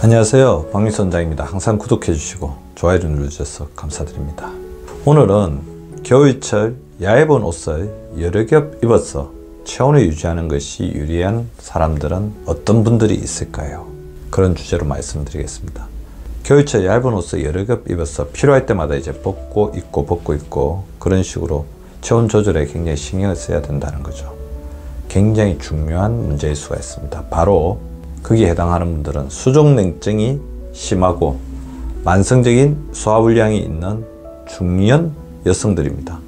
안녕하세요, 박민수 원장입니다. 항상 구독해 주시고 좋아요를 눌러주셔서 감사드립니다. 오늘은 겨울철 얇은 옷을 여러 겹 입어서 체온을 유지하는 것이 유리한 사람들은 어떤 분들이 있을까요? 그런 주제로 말씀드리겠습니다. 겨울철 얇은 옷을 여러 겹 입어서 필요할 때마다 이제 벗고 입고 그런 식으로 체온 조절에 굉장히 신경을 써야 된다는 거죠. 굉장히 중요한 문제일 수가 있습니다. 바로 거기에 해당하는 분들은 수족냉증이 심하고 만성적인 소화불량이 있는 중년 여성들입니다.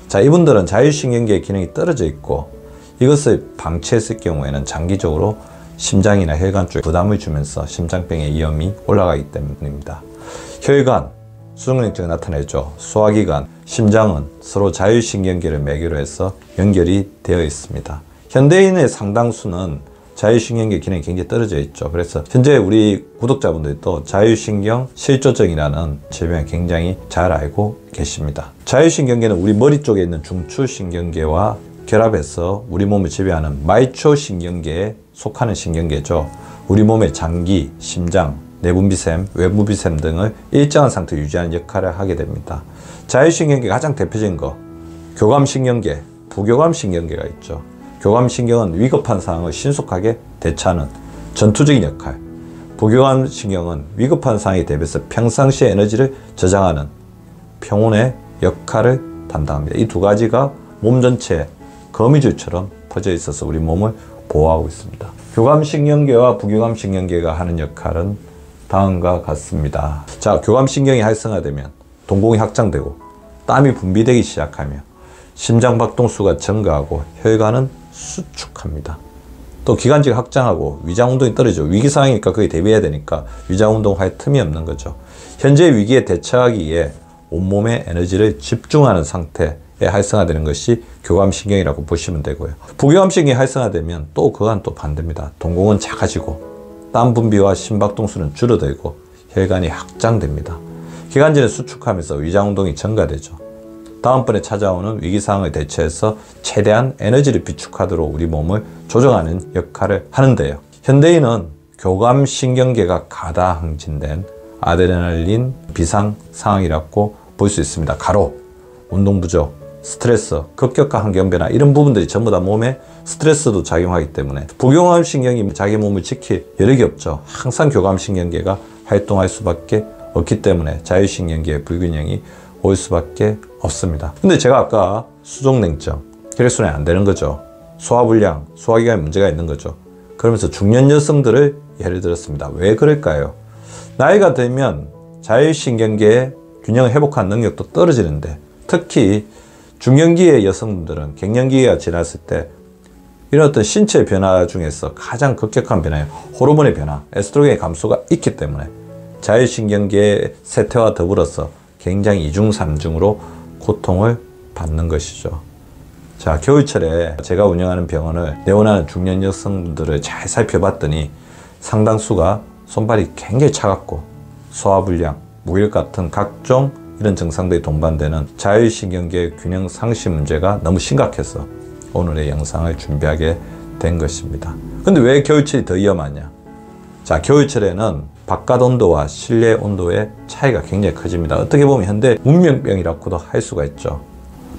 자, 이분들은 자율신경계의 기능이 떨어져 있고 이것을 방치했을 경우에는 장기적으로 심장이나 혈관 쪽에 부담을 주면서 심장병의 위험이 올라가기 때문입니다. 혈관, 수족냉증이 나타내죠. 소화기관, 심장은 서로 자율신경계를 매개로 해서 연결이 되어 있습니다. 현대인의 상당수는 자율신경계 기능이 굉장히 떨어져 있죠. 그래서 현재 우리 구독자분들도 자율신경 실조증이라는 질병을 굉장히 잘 알고 계십니다. 자율신경계는 우리 머리 쪽에 있는 중추신경계와 결합해서 우리 몸을 지배하는 말초신경계에 속하는 신경계죠. 우리 몸의 장기, 심장, 내분비샘, 외부비샘 등을 일정한 상태로 유지하는 역할을 하게 됩니다. 자율신경계 가장 대표적인 거 교감신경계, 부교감신경계가 있죠. 교감신경은 위급한 상황을 신속하게 대처하는 전투적인 역할, 부교감신경은 위급한 상황에 대비해서 평상시의 에너지를 저장하는 평온의 역할을 담당합니다. 이 두 가지가 몸 전체에 거미줄처럼 퍼져 있어서 우리 몸을 보호하고 있습니다. 교감신경계와 부교감신경계가 하는 역할은 다음과 같습니다. 자, 교감신경이 활성화되면 동공이 확장되고 땀이 분비되기 시작하며 심장박동수가 증가하고 혈관은 수축합니다. 또 기관지가 확장하고 위장운동이 떨어지죠. 위기상황이니까 거기에 대비해야 되니까 위장운동할 틈이 없는 거죠. 현재 위기에 대처하기 위해 온몸의 에너지를 집중하는 상태에 활성화되는 것이 교감신경이라고 보시면 되고요. 부교감신경이 활성화되면 또 그건 또 반대입니다. 동공은 작아지고 땀 분비와 심박동수는 줄어들고 혈관이 확장됩니다. 기관지는 수축하면서 위장운동이 증가되죠. 다음번에 찾아오는 위기상황을 대처해서 최대한 에너지를 비축하도록 우리 몸을 조정하는 역할을 하는데요. 현대인은 교감신경계가 가다항진된 아드레날린 비상 상황이라고 볼 수 있습니다. 가로, 운동 부족, 스트레스, 급격한 환경변화 이런 부분들이 전부 다 몸에 스트레스도 작용하기 때문에 부교감신경이 자기 몸을 지킬 여력이 없죠. 항상 교감신경계가 활동할 수밖에 없기 때문에 자율신경계의 불균형이 올 수밖에 없습니다. 근데 제가 아까 수족냉증, 혈액순환이 안 되는 거죠. 소화불량, 소화기관에 문제가 있는 거죠. 그러면서 중년 여성들을 예를 들었습니다. 왜 그럴까요? 나이가 들면 자율신경계의 균형을 회복하는 능력도 떨어지는데 특히 중년기의 여성분들은 갱년기가 지났을 때 이런 어떤 신체 변화 중에서 가장 급격한 변화예요. 호르몬의 변화, 에스트로겐의 감소가 있기 때문에 자율신경계의 쇠퇴와 더불어서 굉장히 이중 삼중으로 고통을 받는 것이죠. 자, 겨울철에 제가 운영하는 병원을 내원하는 중년 여성분들을 잘 살펴봤더니 상당수가 손발이 굉장히 차갑고 소화불량, 무기력 같은 각종 이런 증상들이 동반되는 자율신경계 균형 상실 문제가 너무 심각해서 오늘의 영상을 준비하게 된 것입니다. 근데 왜 겨울철이 더 위험하냐? 자, 겨울철에는 바깥 온도와 실내 온도의 차이가 굉장히 커집니다. 어떻게 보면 현대 문명병이라고도 할 수가 있죠.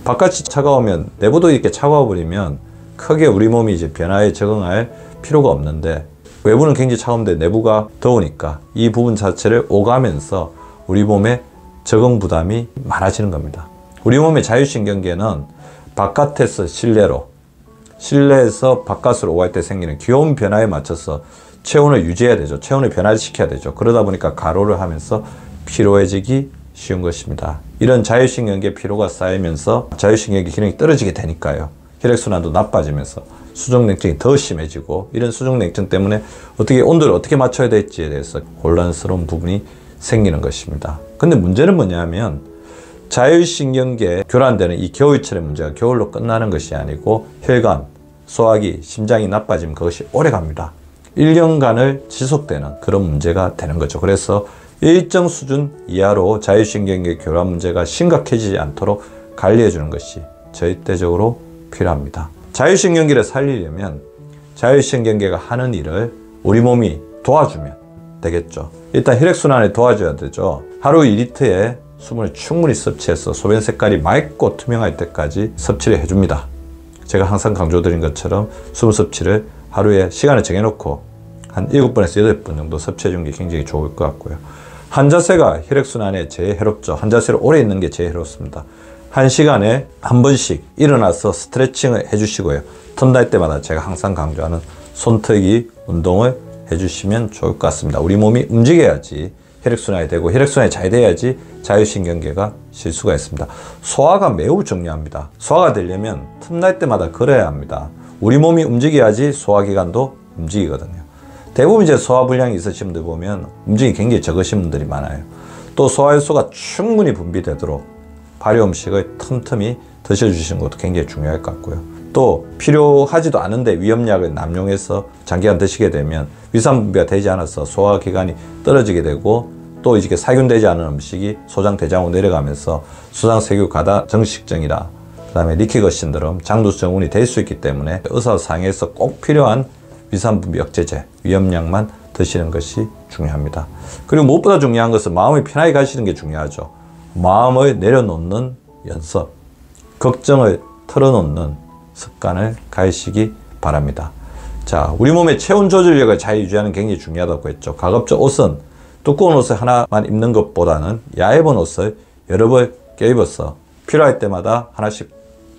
바깥이 차가우면 내부도 이렇게 차가워 버리면 크게 우리 몸이 이제 변화에 적응할 필요가 없는데 외부는 굉장히 차가운데 내부가 더우니까 이 부분 자체를 오가면서 우리 몸에 적응 부담이 많아지는 겁니다. 우리 몸의 자율신경계는 바깥에서 실내로, 실내에서 바깥으로 오갈 때 생기는 기온 변화에 맞춰서 체온을 유지해야 되죠. 체온을 변화시켜야 되죠. 그러다 보니까 가로를 하면서 피로해지기 쉬운 것입니다. 이런 자율신경계 피로가 쌓이면서 자율신경계 기능이 떨어지게 되니까요. 혈액순환도 나빠지면서 수족냉증이 더 심해지고 이런 수족냉증 때문에 어떻게 온도를 어떻게 맞춰야 될지에 대해서 혼란스러운 부분이 생기는 것입니다. 근데 문제는 뭐냐면 자율신경계 교란되는 이 겨울철의 문제가 겨울로 끝나는 것이 아니고 혈관, 소화기, 심장이 나빠지면 그것이 오래 갑니다. 1년간을 지속되는 그런 문제가 되는 거죠. 그래서 일정 수준 이하로 자율신경계 교란 문제가 심각해지지 않도록 관리해 주는 것이 절대적으로 필요합니다. 자율신경계를 살리려면 자율신경계가 하는 일을 우리 몸이 도와주면 되겠죠. 일단 혈액순환에 도와줘야 되죠. 하루 2리터의 수분을 충분히 섭취해서 소변 색깔이 맑고 투명할 때까지 섭취를 해줍니다. 제가 항상 강조드린 것처럼 수분 섭취를 하루에 시간을 정해놓고 한 7번에서 8번 정도 섭취해 주는 게 굉장히 좋을 것 같고요. 한자세가 혈액순환에 제일 해롭죠. 한자세로 오래 있는 게 제일 해롭습니다. 1시간에 한 번씩 일어나서 스트레칭을 해주시고요. 틈날 때마다 제가 항상 강조하는 손터기 운동을 해주시면 좋을 것 같습니다. 우리 몸이 움직여야지 혈액순환이 되고 혈액순환이 잘 돼야지 자율신경계가 쉴 수가 있습니다. 소화가 매우 중요합니다. 소화가 되려면 틈날 때마다 걸어야 합니다. 우리 몸이 움직여야지 소화기관도 움직이거든요. 대부분 이제 소화불량이 있으신 분들 보면 움직임이 굉장히 적으신 분들이 많아요. 또 소화효소가 충분히 분비되도록 발효 음식을 틈틈이 드셔주시는 것도 굉장히 중요할 것 같고요. 또 필요하지도 않은데 위험약을 남용해서 장기간 드시게 되면 위산 분비가 되지 않아서 소화기관이 떨어지게 되고 또 이게 살균되지 않은 음식이 소장대장으로 내려가면서 수상세균 가다 정식증이라 그다음에 리키거 신드롬, 장두증후군이 될 수 있기 때문에 의사상에서 꼭 필요한 위산분비 억제제, 위험약만 드시는 것이 중요합니다. 그리고 무엇보다 중요한 것은 마음이 편하게 가시는 게 중요하죠. 마음을 내려놓는 연습, 걱정을 털어놓는 습관을 가지시기 바랍니다. 자, 우리 몸의 체온 조절력을 잘 유지하는 게 굉장히 중요하다고 했죠. 가급적 옷은 두꺼운 옷을 하나만 입는 것보다는 얇은 옷을 여러 벌 껴입어서 필요할 때마다 하나씩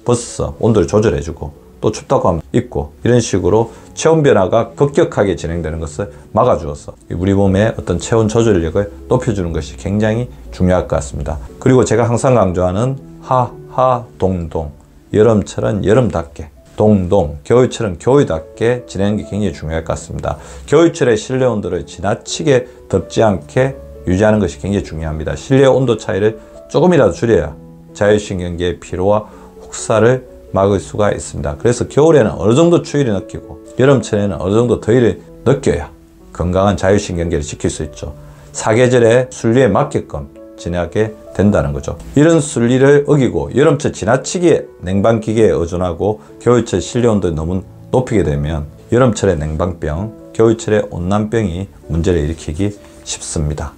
벗어서 온도를 조절해주고 또 춥다고 하면 입고 이런 식으로 체온 변화가 급격하게 진행되는 것을 막아주어서 우리 몸의 어떤 체온 조절력을 높여주는 것이 굉장히 중요할 것 같습니다. 그리고 제가 항상 강조하는 하하동동, 여름철은 여름답게, 동동, 겨울철은 겨울답게 지내는 게 굉장히 중요할 것 같습니다. 겨울철의 실내 온도를 지나치게 덥지 않게 유지하는 것이 굉장히 중요합니다. 실내 온도 차이를 조금이라도 줄여야 자율신경계의 피로와 혹사를 막을 수가 있습니다. 그래서 겨울에는 어느 정도 추위를 느끼고 여름철에는 어느 정도 더위를 느껴야 건강한 자율신경계를 지킬 수 있죠. 사계절의 순리에 맞게끔 지내게 된다는 거죠. 이런 순리를 어기고 여름철 지나치게 냉방기계에 의존하고 겨울철 실내온도를 너무 높이게 되면 여름철에 냉방병, 겨울철에 온난병이 문제를 일으키기 쉽습니다.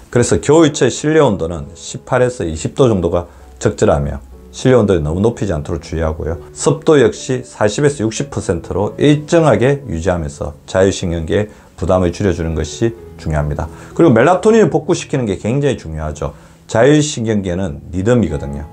그래서 겨울철 실내온도는 18에서 20도 정도가 적절하며 실내온도를 너무 높이지 않도록 주의하고요. 습도 역시 40에서 60%로 일정하게 유지하면서 자율신경계에 부담을 줄여주는 것이 중요합니다. 그리고 멜라토닌을 복구시키는 게 굉장히 중요하죠. 자율신경계는 리듬이거든요.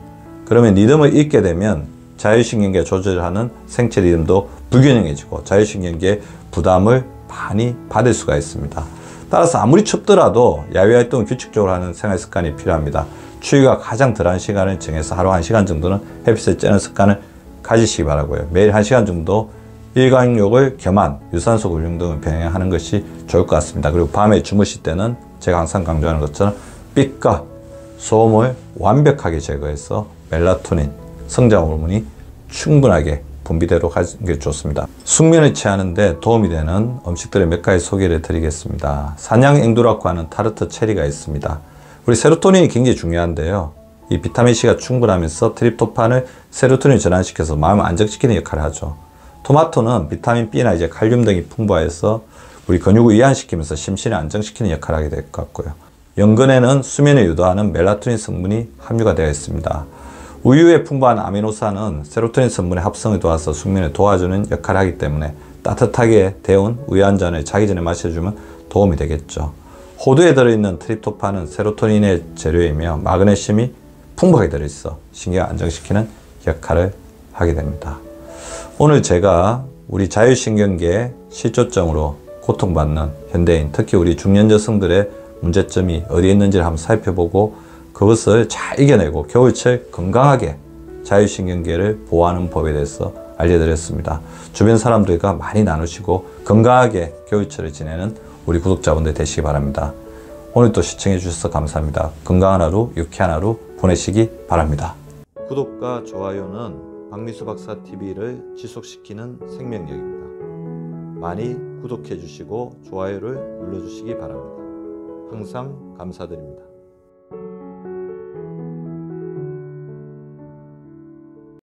그러면 리듬을 잃게 되면 자율신경계 조절하는 생체 리듬도 불균형해지고 자율신경계에 부담을 많이 받을 수가 있습니다. 따라서 아무리 춥더라도 야외활동을 규칙적으로 하는 생활습관이 필요합니다. 추위가 가장 덜한 시간을 정해서 하루 1시간 정도는 햇빛을 쬐는 습관을 가지시기 바라고요. 매일 1시간 정도 일광욕을 겸한 유산소 근력 등을 병행하는 것이 좋을 것 같습니다. 그리고 밤에 주무실 때는 제가 항상 강조하는 것처럼 빛과 소음을 완벽하게 제거해서 멜라토닌, 성장 호르몬이 충분하게 분비되도록 하는 게 좋습니다. 숙면을 취하는데 도움이 되는 음식들의 몇 가지 소개를 드리겠습니다. 산양앵두라고 하는 타르트 체리가 있습니다. 우리 세로토닌이 굉장히 중요한데요. 이 비타민C가 충분하면서 트립토판을 세로토닌을 전환시켜서 마음을 안정시키는 역할을 하죠. 토마토는 비타민 B나 이제 칼륨 등이 풍부해서 우리 근육을 이완시키면서 심신을 안정시키는 역할을 하게 될 것 같고요. 연근에는 수면을 유도하는 멜라토닌 성분이 함유가 되어 있습니다. 우유에 풍부한 아미노산은 세로토닌 성분의 합성을 도와서 숙면을 도와주는 역할을 하기 때문에 따뜻하게 데운 우유 한 잔을 자기 전에 마셔주면 도움이 되겠죠. 호두에 들어있는 트립토판은 세로토닌의 재료이며 마그네슘이 풍부하게 들어있어 신경을 안정시키는 역할을 하게 됩니다. 오늘 제가 우리 자율신경계 실조증으로 고통받는 현대인, 특히 우리 중년 여성들의 문제점이 어디에 있는지를 한번 살펴보고 그것을 잘 이겨내고 겨울철 건강하게 자율신경계를 보호하는 법에 대해서 알려드렸습니다. 주변 사람들과 많이 나누시고 건강하게 겨울철을 지내는 우리 구독자분들 되시기 바랍니다. 오늘도 시청해 주셔서 감사합니다. 건강한 하루, 유쾌한 하루 보내시기 바랍니다. 구독과 좋아요는 박미수 박사 TV를 지속시키는 생명력입니다. 많이 구독해 주시고 좋아요를 눌러 주시기 바랍니다. 항상 감사드립니다.